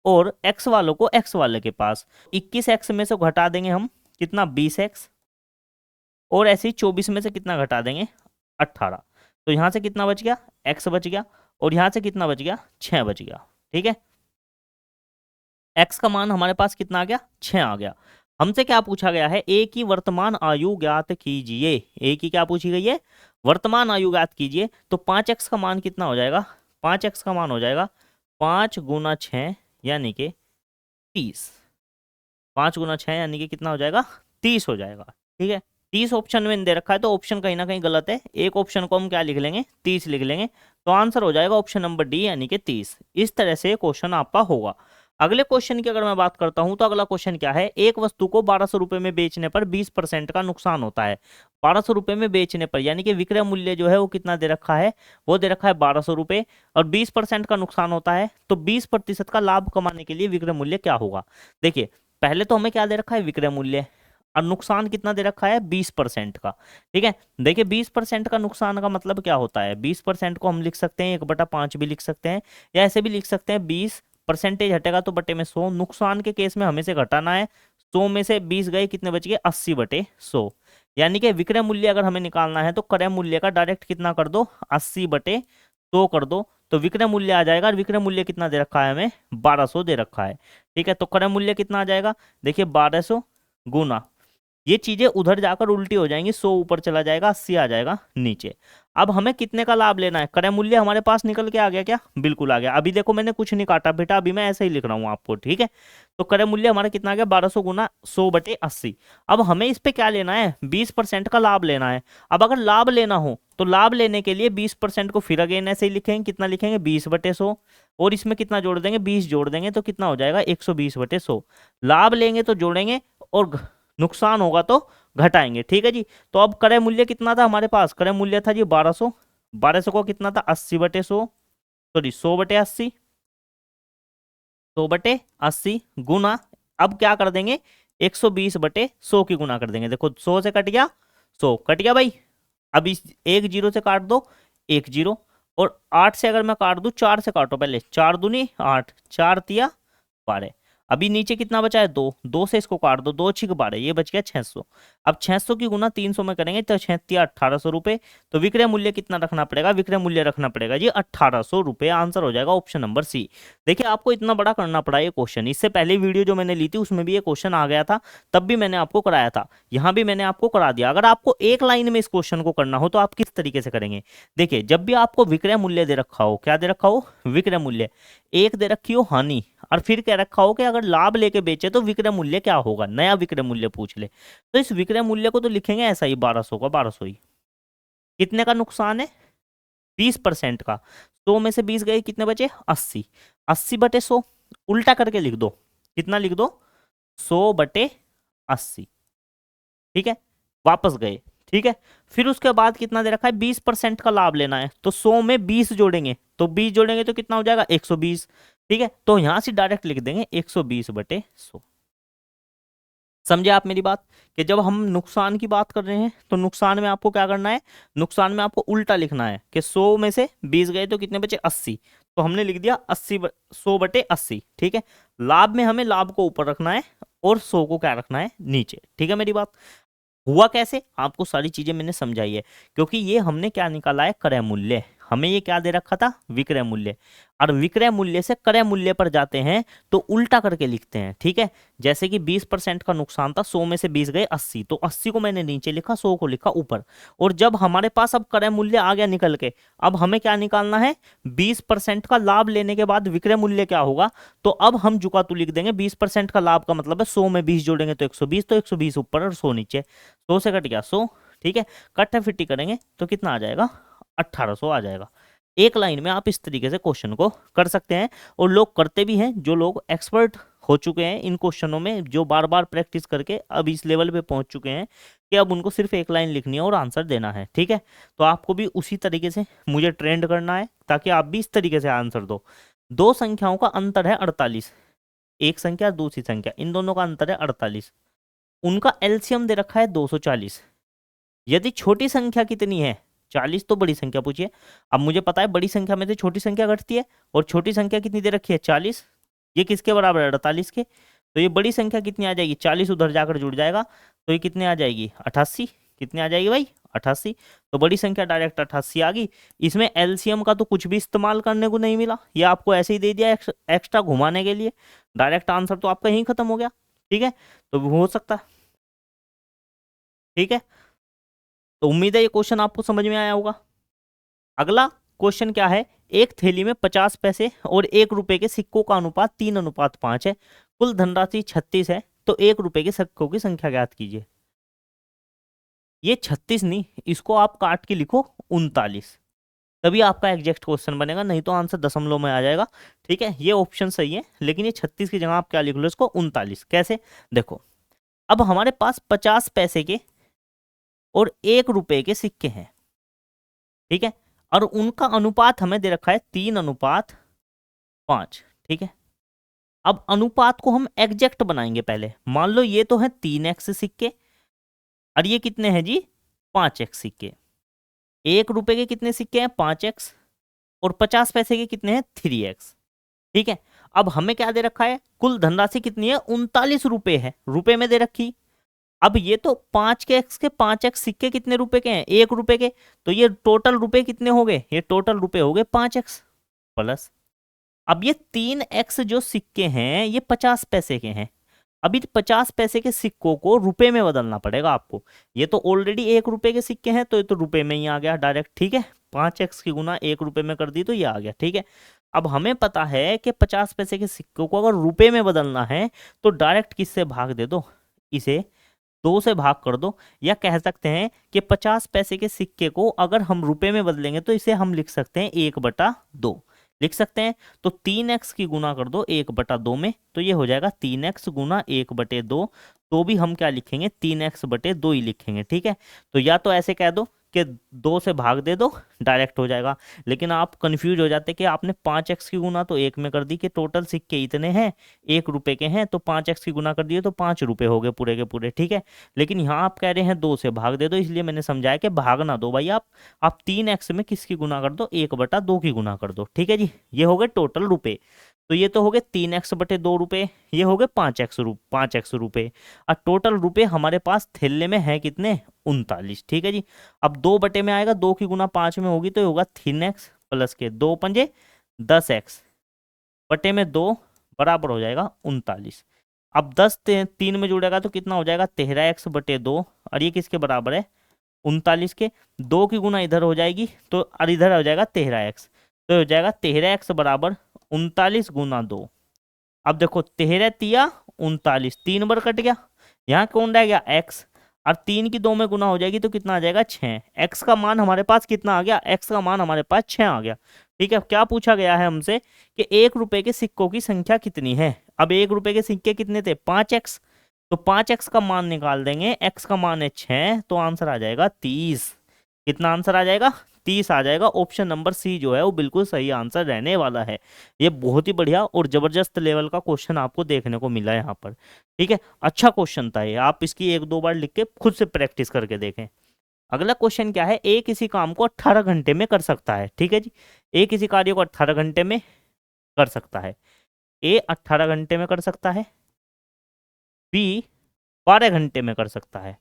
और x वालों को x वाले के पास। 21x में से घटा देंगे हम कितना 20x, और ऐसे ही 24 में से कितना घटा देंगे 18, तो यहां से कितना बच गया x बच गया, और यहां से कितना बच गया 6 बच गया। ठीक है, x का मान हमारे पास कितना आ गया 6 आ गया। हमसे क्या पूछा गया है, ए की वर्तमान आयु ज्ञात कीजिए। ए की क्या पूछी गई है, वर्तमान आयु ज्ञात कीजिए। तो 5x का मान कितना हो जाएगा, 5x का मान हो जाएगा 5 × 6 यानी कि 30, 5 × 6 यानी कि कितना हो जाएगा 30 हो जाएगा। ठीक है, 30 ऑप्शन में दे रखा है तो ऑप्शन कहीं ना कहीं गलत है, एक ऑप्शन को हम क्या लिख लेंगे 30 लिख लेंगे, तो आंसर हो जाएगा ऑप्शन नंबर डी यानी कि 30। इस तरह से क्वेश्चन आपका होगा। अगले क्वेश्चन की अगर मैं बात करता हूं तो अगला क्वेश्चन क्या है, एक वस्तु को 1200 रुपए में बेचने पर 20% का नुकसान होता है। 1200 रुपए में बेचने पर यानी कि विक्रय मूल्य जो है वो कितना दे रखा है, वो दे रखा है 1200 रुपए, और 20% का नुकसान होता है, तो 20% का लाभ कमाने के लिए विक्रय मूल्य क्या होगा। देखिए पहले तो हमें क्या दे रखा है, विक्रय मूल्य, और नुकसान कितना दे रखा है, 20% का। ठीक है, देखिए 20% का नुकसान का मतलब क्या होता है, 20% को हम लिख सकते हैं 1/5 भी लिख सकते हैं, या ऐसे भी लिख सकते हैं 20% हटेगा तो बटे में 100, नुकसान के केस में हमें से घटाना है, 100 में से 20 गए, कितने बच गए, 80/100। यानी कि विक्रय मूल्य अगर हमें निकालना है तो क्रय मूल्य का डायरेक्ट कितना कर दो, 80/100 कर दो, तो विक्रय मूल्य आ जाएगा। और विक्रय मूल्य कितना दे रखा है हमें, 1200 दे रखा है। ठीक है, तो क्रय मूल्य कितना आ जाएगा, देखिए 1200 गुना, ये चीजें उधर जाकर उल्टी हो जाएंगी, 100 ऊपर चला जाएगा, 80 आ जाएगा नीचे। अब हमें कितने का लाभ लेना है, क्रय मूल्य हमारे पास निकल के आ गया क्या, बिल्कुल आ गया। अभी देखो मैंने कुछ नहीं काटा बेटा, अभी मैं ऐसे ही लिख रहा हूँ आपको। ठीक है, तो क्रय मूल्य हमारा कितना आ गया, 1200 गुना 100/80। अब हमें इस पे क्या लेना है, 20% का लाभ लेना है। अब अगर लाभ लेना हो तो लाभ लेने के लिए 20% को फिर अगेन ऐसे ही लिखेंगे, कितना लिखेंगे, 20/100, और इसमें कितना जोड़ देंगे, 20 जोड़ देंगे तो कितना हो जाएगा, 120/100। लाभ लेंगे तो जोड़ेंगे, और नुकसान होगा तो घटाएंगे। ठीक है जी, तो अब क्रय मूल्य कितना था हमारे पास, क्रय मूल्य था जी 1200, 1200 को कितना था, 80/100, सॉरी 100/80, 100/80 गुना, अब क्या कर देंगे, 120/100 की गुना कर देंगे। देखो 100 से कट गया, 100 कट गया भाई, अब इस एक जीरो से काट दो, एक जीरो, और 8 से अगर मैं काट दूं, 4 से काटो पहले, 4 दूनी 8, 4 तिया 12, अभी नीचे कितना बचा है, 2, 2 से इसको काट दो, 2 छिक 12, ये बच गया 600। अब 600 की गुना 300 में करेंगे तो 6 1800 रुपए, तो विक्रय मूल्य कितना रखना पड़ेगा, विक्रय मूल्य रखना पड़ेगा जी 1800 रुपए, आंसर हो जाएगा ऑप्शन नंबर सी। देखिए आपको इतना बड़ा करना पड़ा ये क्वेश्चन, इससे पहले वीडियो जो मैंने ली थी उसमें भी ये क्वेश्चन आ गया था, तब भी मैंने आपको कराया था, यहाँ भी मैंने आपको करा दिया। अगर आपको एक लाइन में इस क्वेश्चन को करना हो तो आप किस तरीके से करेंगे, देखिए जब भी आपको विक्रय मूल्य दे रखा हो, क्या दे रखा हो, विक्रय मूल्य, एक दे रखी हो हानि, और फिर कह रखा हो कि अगर लाभ लेके बेचे तो विक्रय मूल्य क्या होगा, नया विक्रय मूल्य पूछ ले, तो इस विक्रय मूल्य को तो लिखेंगे ऐसा ही 1200 का 1200 ही। कितने का नुकसान है, 20% का, 100 में से 20 गए, कितने बचे, 80, 80/100, उल्टा करके लिख दो, कितना लिख दो, 100/80। ठीक है, वापस गए। ठीक है, फिर उसके बाद कितना दे रखा है, 20% का लाभ लेना है, तो 100 में 20 जोड़ेंगे, तो 20 जोड़ेंगे तो कितना हो जाएगा, 120। ठीक है, तो यहां से डायरेक्ट लिख देंगे 120/100। समझे आप मेरी बात, कि जब हम नुकसान की बात कर रहे हैं तो नुकसान में आपको क्या करना है, नुकसान में आपको उल्टा लिखना है कि 100 में से 20 गए तो कितने बचे, 80, तो हमने लिख दिया 100/80। ठीक है, लाभ में हमें लाभ को ऊपर रखना है और 100 को क्या रखना है, नीचे। ठीक है मेरी बात, हुआ कैसे, आपको सारी चीजें मैंने समझाई है, क्योंकि ये हमने क्या निकाला है, क्रय मूल्य, हमें ये क्या दे रखा था, विक्रय मूल्य, और विक्रय मूल्य से क्रय मूल्य पर जाते हैं तो उल्टा करके लिखते हैं। ठीक है, जैसे कि 20% का नुकसान था, 100 में से 20 गए 80, तो 80 को मैंने नीचे लिखा, 100 को लिखा ऊपर, और जब हमारे पास अब क्रय मूल्य आ गया निकल के, अब हमें क्या निकालना है, 20% का लाभ लेने के बाद विक्रय मूल्य क्या होगा, तो अब हम जुका तू लिख देंगे, 20% का लाभ का मतलब है 100 में 20 जोड़ेंगे तो 120, तो 120 ऊपर और 100 नीचे, 100 से कट गया 100। ठीक है, कट्टा फिट्टी करेंगे तो कितना आ जाएगा, 1800 आ जाएगा। एक लाइन में आप इस तरीके से क्वेश्चन को कर सकते हैं, और लोग करते भी हैं, जो लोग एक्सपर्ट हो चुके हैं इन क्वेश्चनों में, जो बार बार प्रैक्टिस करके अब इस लेवल पे पहुंच चुके हैं कि अब उनको सिर्फ एक लाइन लिखनी है और आंसर देना है। ठीक है, तो आपको भी उसी तरीके से मुझे ट्रेंड करना है, ताकि आप भी इस तरीके से आंसर दो। दो संख्याओं का अंतर है 48, एक संख्या दूसरी संख्या, इन दोनों का अंतर है 48, उनका एलसीएम दे रखा है 240। यदि छोटी संख्या कितनी है, 40, तो बड़ी संख्या पूछिए। अब मुझे पता है बड़ी संख्या में से छोटी संख्या घटती है, और छोटी संख्या कितनी दे रखी है, 40, ये किसके बराबर है, 48 के, तो ये बड़ी संख्या कितनी आ जाएगी, 40 उधर जाकर जुड़ जाएगा, तो ये कितने आ जाएगी, 88, कितने आ जाएगी भाई, 88, तो बड़ी संख्या डायरेक्ट 88 आ गई। इसमें एलसीएम का तो कुछ भी इस्तेमाल करने को नहीं मिला, ये आपको ऐसे ही दे दिया एक्स्ट्रा घुमाने के लिए, डायरेक्ट आंसर तो आपका यहीं खत्म हो गया। ठीक है, तो हो सकता है। ठीक है, तो उम्मीद है ये क्वेश्चन आपको समझ में आया होगा। अगला क्वेश्चन क्या है, एक थैली में 50 पैसे और 1 रुपए के सिक्कों का अनुपात 3:5 है, कुल धनराशि 36 है, तो 1 रुपए के सिक्कों की संख्या ज्ञात कीजिए। ये 36 नहीं, इसको आप काट के लिखो 39। तभी आपका एग्जैक्ट क्वेश्चन बनेगा, नहीं तो आंसर दशमलव में आ जाएगा। ठीक है, ये ऑप्शन सही है, लेकिन ये 36 की जगह आप क्या लिख लो इसको 39। कैसे, देखो अब हमारे पास 50 पैसे के और 1 रुपए के सिक्के हैं। ठीक है, और उनका अनुपात हमें दे रखा है 3:5। ठीक है, अब अनुपात को हम एग्जैक्ट बनाएंगे पहले। मान लो ये तो है 3x सिक्के और ये कितने हैं जी 5x सिक्के। 1 रुपए के कितने सिक्के हैं 5x, और 50 पैसे के कितने हैं 3x। ठीक है, अब हमें क्या दे रखा है, कुल धनराशि कितनी है 39 रुपए है, रुपए में दे रखी। अब ये तो 5x सिक्के कितने रुपए के हैं 1 रुपए के, तो ये टोटल रुपए कितने हो गए, ये टोटल रुपए हो गए 5x प्लस। अब ये 3x जो सिक्के हैं ये 50 पैसे के हैं। अभी 50 पैसे के सिक्कों को रुपए में बदलना पड़ेगा आपको। ये तो ऑलरेडी 1 रुपए के सिक्के हैं, तो ये तो रुपए में ही आ गया डायरेक्ट। ठीक है, 5x की गुना 1 रुपए में कर दी तो ये आ गया। ठीक है, अब हमें पता है कि 50 पैसे के सिक्कों को अगर रुपए में बदलना है तो डायरेक्ट किससे भाग दे दो, इसे 2 से भाग कर दो। या कह सकते हैं कि 50 पैसे के सिक्के को अगर हम रुपए में बदलेंगे तो इसे हम लिख सकते हैं 1/2 लिख सकते हैं। तो 3x की गुना कर दो 1/2 में, तो ये हो जाएगा 3x गुना 1/2। तो भी हम क्या लिखेंगे 3x/2 ही लिखेंगे। ठीक है, तो या तो ऐसे कह दो कि 2 से भाग दे दो, डायरेक्ट हो जाएगा। लेकिन आप कंफ्यूज हो जाते कि आपने 5x की गुना तो 1 में कर दी कि टोटल सिक्के इतने हैं 1 रुपए के हैं, तो 5x की गुना कर दिए तो 5 रुपए हो गए पूरे के पूरे। ठीक है, लेकिन यहाँ आप कह रहे हैं 2 से भाग दे दो, इसलिए मैंने समझाया कि भाग ना दो भाई, आप 3x में किसकी गुना कर दो 1/2 की गुना कर दो। ठीक है जी, ये हो गए टोटल रुपए। तो ये तो हो गए 3x/2 रुपए, ये हो गए 5x रुपए। और टोटल रुपए हमारे पास थैले में है कितने 39। ठीक है जी, अब 2 बटे में आएगा, 2 की गुना 5 में होगी तो ये होगा 3x प्लस के 2 पंजे 10x बटे में 2 बराबर हो जाएगा 39। अब 10 3 में जुड़ेगा तो कितना हो जाएगा 13x/2, और ये किसके बराबर है 39 के। 2 की गुना इधर हो जाएगी तो और इधर हो जाएगा 13x, तो हो जाएगा 13x बराबर 39 गुना 2। अब देखो 13 तिया 39, 3 बार कट गया, यहाँ कौन रह गया x, और 3 की 2 में गुना हो जाएगी तो कितना आ जाएगा 6। x का मान हमारे पास कितना आ गया, x का मान हमारे पास 6 आ गया। ठीक है, क्या पूछा गया है हमसे कि 1 रुपए के सिक्कों की संख्या कितनी है। अब 1 रुपए के सिक्के कितने थे 5x, तो 5x का मान निकाल देंगे, x का मान है 6, तो आंसर आ जाएगा 30। कितना आंसर आ जाएगा 30 आ जाएगा। ऑप्शन नंबर सी जो है वो बिल्कुल सही आंसर रहने वाला है। ये बहुत ही बढ़िया और जबरदस्त लेवल का क्वेश्चन आपको देखने को मिला है यहाँ पर। ठीक है, अच्छा क्वेश्चन था ये, आप इसकी 1-2 बार लिख के खुद से प्रैक्टिस करके देखें। अगला क्वेश्चन क्या है, ए किसी काम को 18 घंटे में कर सकता है। ठीक है जी, ए किसी कार्य को 18 घंटे में कर सकता है। ए 18 घंटे में कर सकता है, बी 12 घंटे में कर सकता है।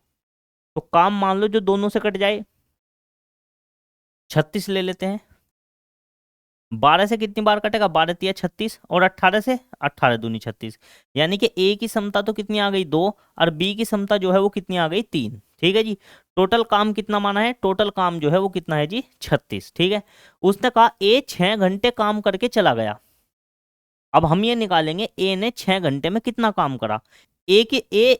तो काम मान लो जो दोनों से कट जाए, 36 ले लेते हैं। 12 से कितनी बार कटेगा 12 तिया 36, और 18 से 18 दूनी 36, यानी कि ए की समता तो कितनी आ गई 2, और बी की समता जो है वो कितनी आ गई 3। ठीक है जी, टोटल काम कितना माना है, टोटल काम जो है वो कितना है जी 36। ठीक है, उसने कहा ए 6 घंटे काम करके चला गया। अब हम ये निकालेंगे ए ने 6 घंटे में कितना काम करा। ए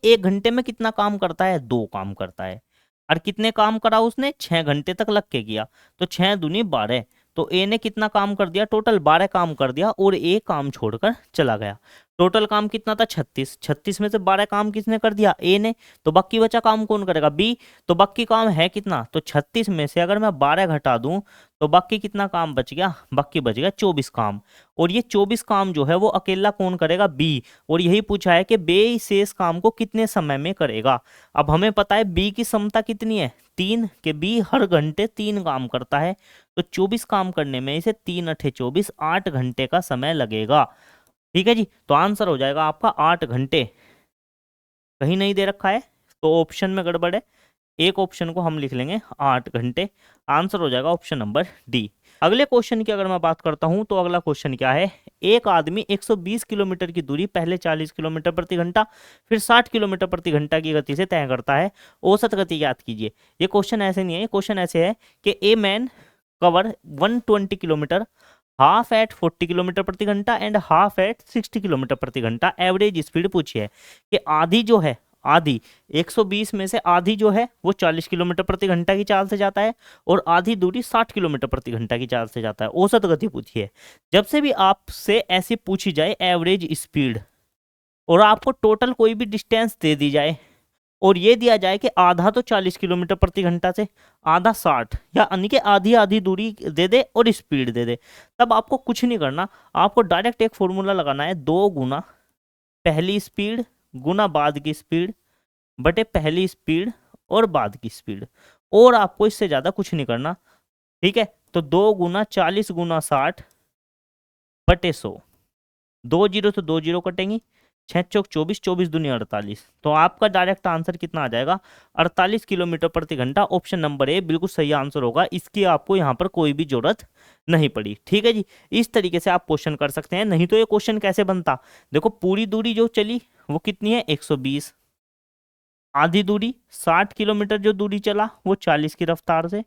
1 घंटे में कितना काम करता है 2 काम करता है, और कितने काम करा उसने 6 घंटे तक लग के किया, तो 6 दूनी 12, तो ए ने कितना काम कर दिया टोटल 12 काम कर दिया, और ए काम छोड़कर चला गया। टोटल काम कितना था 36, 36 में से 12 काम किसने कर दिया ए ने, तो बाकी बचा काम कौन करेगा बी। तो बाकी काम है कितना, तो 36 में से अगर मैं 12 घटा दूं तो बाकी कितना काम बच गया, बाकी बच गया 24 काम। और ये 24 काम जो है वो अकेला कौन करेगा बी, और यही पूछा है कि बे शेष काम को कितने समय में करेगा। अब हमें पता है बी की क्षमता कितनी है 3, के बी हर घंटे 3 काम करता है, तो 24 काम करने में इसे 3 × 24 8 घंटे का समय लगेगा। ठीक है जी, तो आंसर हो जाएगा आपका 8 घंटे। कहीं नहीं दे रखा है तो ऑप्शन में गड़बड़ है, एक ऑप्शन को हम लिख लेंगे 8 घंटे। आंसर हो जाएगा ऑप्शन नंबर डी। अगले क्वेश्चन की अगर मैं बात करता हूं तो अगला क्वेश्चन क्या है, एक आदमी 120 किलोमीटर की दूरी पहले 40 किलोमीटर प्रति घंटा फिर 60 किलोमीटर प्रति घंटा की गति से तय करता है, औसत गति ज्ञात कीजिए। ये क्वेश्चन ऐसे नहीं है, ये क्वेश्चन ऐसे है कि a man cover 120 kilometre half at 40 kilometre प्रति घंटा एंड हाफ एट 60 किलोमीटर प्रति घंटा, एवरेज स्पीड पूछी है कि आधी जो है आधी 120 में से आधी जो है वो 40 किलोमीटर प्रति घंटा की चाल से जाता है और आधी दूरी 60 किलोमीटर प्रति घंटा की चाल से जाता है। औसत गति पूछी है। जब से भी आपसे ऐसी पूछी जाए एवरेज स्पीड और आपको टोटल कोई भी डिस्टेंस दे दी जाए और ये दिया जाए कि आधा तो 40 किलोमीटर प्रति घंटा से, आधा 60, या यानी कि आधी आधी दूरी दे दे और स्पीड दे दे, तब आपको कुछ नहीं करना, आपको डायरेक्ट एक फॉर्मूला लगाना है, 2 गुना पहली स्पीड गुना बाद की स्पीड बटे पहली स्पीड और बाद की स्पीड, और आपको इससे ज्यादा कुछ नहीं करना। ठीक है, तो 2 गुना 40 गुना 60 बटे 100, 2 जीरो तो 2 जीरो कटेंगी, 6 चौक 24, 24 दूनी 48, तो आपका डायरेक्ट आंसर कितना आ जाएगा 48 किलोमीटर प्रति घंटा। ऑप्शन नंबर ए बिल्कुल सही आंसर होगा, इसकी आपको यहाँ पर कोई भी जरूरत नहीं पड़ी। ठीक है जी, इस तरीके से आप क्वेश्चन कर सकते हैं। नहीं तो ये क्वेश्चन कैसे बनता, देखो पूरी दूरी जो चली वो कितनी है 120, आधी दूरी 60 किलोमीटर जो दूरी चला वो 40 की रफ्तार से,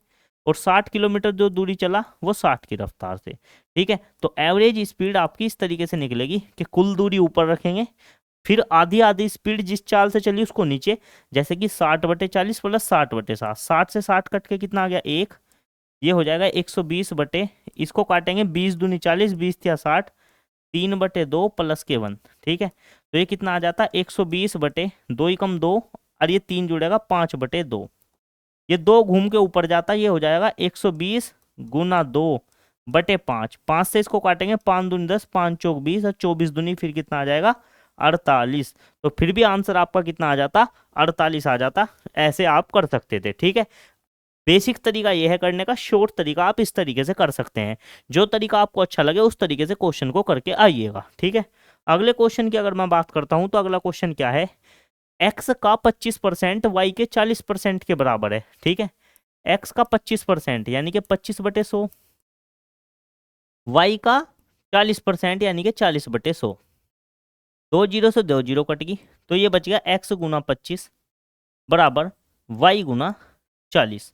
और 60 किलोमीटर जो दूरी चला वो 60 की रफ्तार से। ठीक है, तो एवरेज स्पीड आपकी इस तरीके से निकलेगी कि कुल दूरी ऊपर रखेंगे, फिर आधी आधी स्पीड जिस चाल से चली उसको नीचे, जैसे कि 60 बटे 40 प्लस 60 बटे 60, 60 से 60 कट के कितना आ गया 1, ये हो जाएगा 120 बटे, इसको काटेंगे 20 दूनी 40, 20 या 60, 3 बटे 2 प्लस के 1। ठीक है, तो ये कितना आ जाता है 120 बटे 2 ही कम 2, और ये 3 जुड़ेगा 5 बटे 2, ये 2 घूम के ऊपर जाता है, ये हो जाएगा 120 गुना 2 बटे 5, 5 से इसको काटेंगे 5 दूनी 10, 5 चौक 20 और 24 दूनी फिर कितना आ जाएगा 48, तो फिर भी आंसर आपका कितना आ जाता 48 आ जाता। ऐसे आप कर सकते थे। ठीक है, बेसिक तरीका यह है करने का, शॉर्ट तरीका आप इस तरीके से कर सकते हैं, जो तरीका आपको अच्छा लगे उस तरीके से क्वेश्चन को करके आइएगा। ठीक है, अगले क्वेश्चन की अगर मैं बात करता हूं तो अगला क्वेश्चन क्या है, x का 25% y के 40% के बराबर है। ठीक है, x का 25% यानी कि 25 बटे 100, y का 40% यानी कि 40 बटे 100, 2 जीरो से 2 जीरो कट गई, तो ये बच गया x गुना 25 बराबर y गुना 40,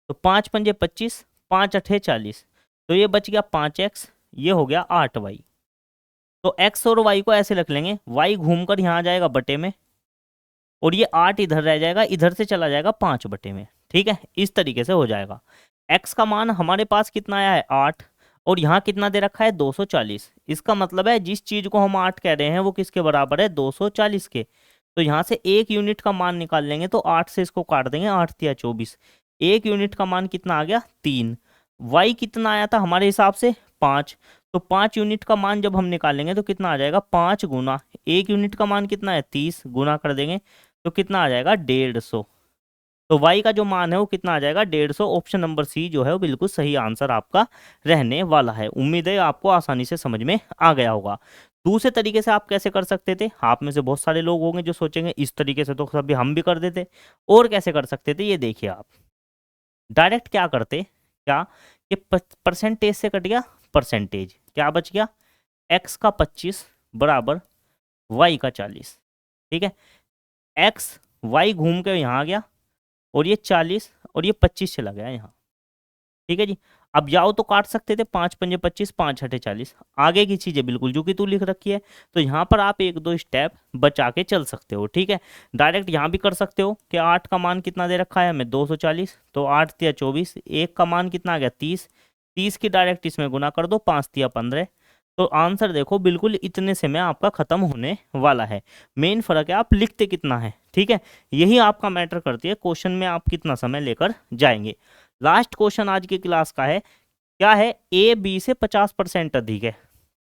तो 5 पंजे 25, 5 अठे 40, तो ये बच गया 5x, ये हो गया 8y। तो x और y को ऐसे रख लेंगे, y घूमकर यहाँ आ जाएगा बटे में, और ये 8 इधर रह जाएगा, इधर से चला जाएगा 5 बटे में। ठीक है, इस तरीके से हो जाएगा। x का मान हमारे पास कितना आया है 8, और यहाँ कितना दे रखा है 240, इसका मतलब है जिस चीज को हम 8 कह रहे हैं वो किसके बराबर है 240 के। तो यहाँ से 1 यूनिट का मान निकाल लेंगे, तो 8 से इसको काट देंगे, 8 तिया 24, 1 यूनिट का मान कितना आ गया 3। y कितना आया था हमारे हिसाब से 5, तो 5 यूनिट का मान जब हम निकालेंगे तो कितना आ जाएगा 5 गुना 1 यूनिट का मान कितना है 30, गुना कर देंगे तो कितना आ जाएगा 150। तो y का जो मान है वो कितना आ जाएगा 150। ऑप्शन नंबर सी जो है वो बिल्कुल सही आंसर आपका रहने वाला है। उम्मीद है आपको आसानी से समझ में आ गया होगा। दूसरे तरीके से आप कैसे कर सकते थे, आप में से बहुत सारे लोग होंगे जो सोचेंगे इस तरीके से तो सभी हम भी कर देते, और कैसे कर सकते थे ये देखिए आप। डायरेक्ट क्या करते, क्या कि परसेंटेज से कट गया परसेंटेज, क्या बच गया x का 25 बराबर y का 40। ठीक है, x y घूम के यहाँ आ गया, और ये 40 और ये 25 चला गया यहाँ। ठीक है जी, अब जाओ तो काट सकते थे, 5 पंजे 25, 5 अठे 40, आगे की चीजें बिल्कुल जो कि तू लिख रखी है, तो यहाँ पर आप 1-2 स्टेप बचा के चल सकते हो। ठीक है, डायरेक्ट यहाँ भी कर सकते हो कि 8 का मान कितना दे रखा है हमें 240, तो 8 तिया 24, 1 का मान कितना आ गया 30, 30 की डायरेक्ट इसमें गुना कर दो, 5 तिया 15, तो आंसर देखो बिल्कुल इतने से में आपका खत्म होने वाला है। मेन फर्क है आप लिखते कितना है। ठीक है, यही आपका मैटर करती है क्वेश्चन में आप कितना समय लेकर जाएंगे। लास्ट क्वेश्चन आज की क्लास का है, क्या है ए बी से 50% अधिक है।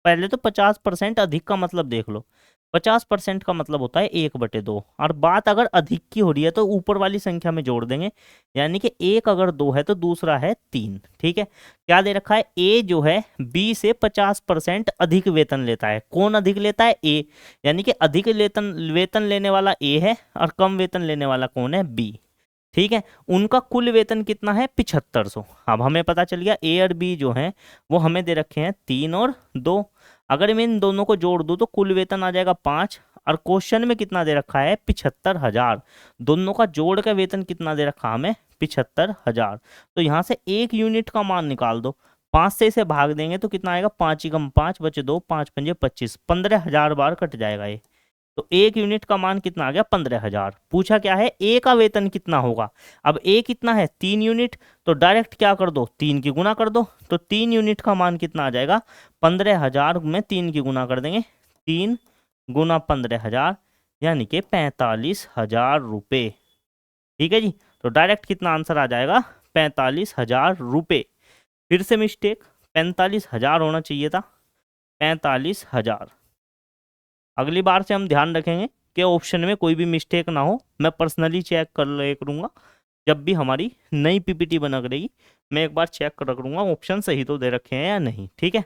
पहले तो 50% अधिक का मतलब देख लो, 50% का मतलब होता है 1/2, और बात अगर अधिक की हो रही है तो ऊपर वाली संख्या में जोड़ देंगे, यानी कि 1 अगर 2 है तो दूसरा है 3। ठीक है, क्या दे रखा है ए जो है बी से 50% अधिक वेतन लेता है। कौन अधिक लेता है ए, यानी कि अधिक वेतन लेने वाला ए है, और कम वेतन लेने वाला कौन है बी। ठीक है, उनका कुल वेतन कितना है 7500। अब हमें पता चल गया ए और बी जो है वो हमें दे रखे हैं 3 और 2, अगर मैं इन दोनों को जोड़ दूं तो कुल वेतन आ जाएगा 5, और क्वेश्चन में कितना दे रखा है 75,000, दोनों का जोड़ का वेतन कितना दे रखा हमें 75,000। तो यहाँ से 1 यूनिट का मान निकाल दो, 5 से इसे भाग देंगे तो कितना आएगा 5 ही कम 5 बचे 2, 5 पंजे 25, 15,000 बार कट जाएगा ये। तो 1 यूनिट का मान कितना आ गया 15,000। पूछा क्या है ए का वेतन कितना होगा। अब ए कितना है 3 यूनिट, तो डायरेक्ट क्या कर दो 3 की गुना कर दो। तो 3 यूनिट का मान कितना आ जाएगा 15,000 में 3 की गुना कर देंगे, 3 गुना 15,000 यानी कि 45,000 रुपये। ठीक है जी, तो डायरेक्ट कितना आंसर आ जाएगा 45,000 रुपये। फिर से मिस्टेक, 45,000 होना चाहिए था, 45,000। अगली बार से हम ध्यान रखेंगे कि ऑप्शन में कोई भी मिस्टेक ना हो। मैं पर्सनली चेक कर ले करूँगा जब भी हमारी नई पीपीटी बना करेगी, मैं एक बार चेक कर करूँगा ऑप्शन सही तो दे रखे हैं या नहीं। ठीक है,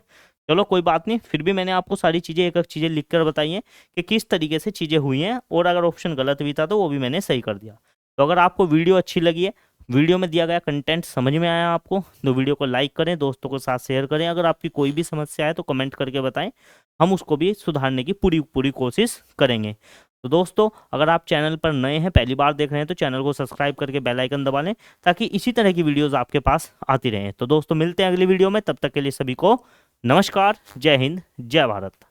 चलो कोई बात नहीं, फिर भी मैंने आपको सारी चीज़ें एक एक चीज़ें लिख कर बताई हैं कि किस तरीके से चीज़ें हुई हैं, और अगर ऑप्शन गलत भी था तो वो भी मैंने सही कर दिया। तो अगर आपको वीडियो अच्छी लगी है, वीडियो में दिया गया कंटेंट समझ में आया आपको, तो वीडियो को लाइक करें, दोस्तों के साथ शेयर करें। अगर आपकी कोई भी समस्या है तो कमेंट करके बताएं, हम उसको भी सुधारने की पूरी पूरी कोशिश करेंगे। तो दोस्तों अगर आप चैनल पर नए हैं, पहली बार देख रहे हैं, तो चैनल को सब्सक्राइब करके बेल आइकन दबा लें ताकि इसी तरह की वीडियोस आपके पास आती रहें। तो दोस्तों मिलते हैं अगली वीडियो में, तब तक के लिए सभी को नमस्कार, जय हिंद, जय भारत।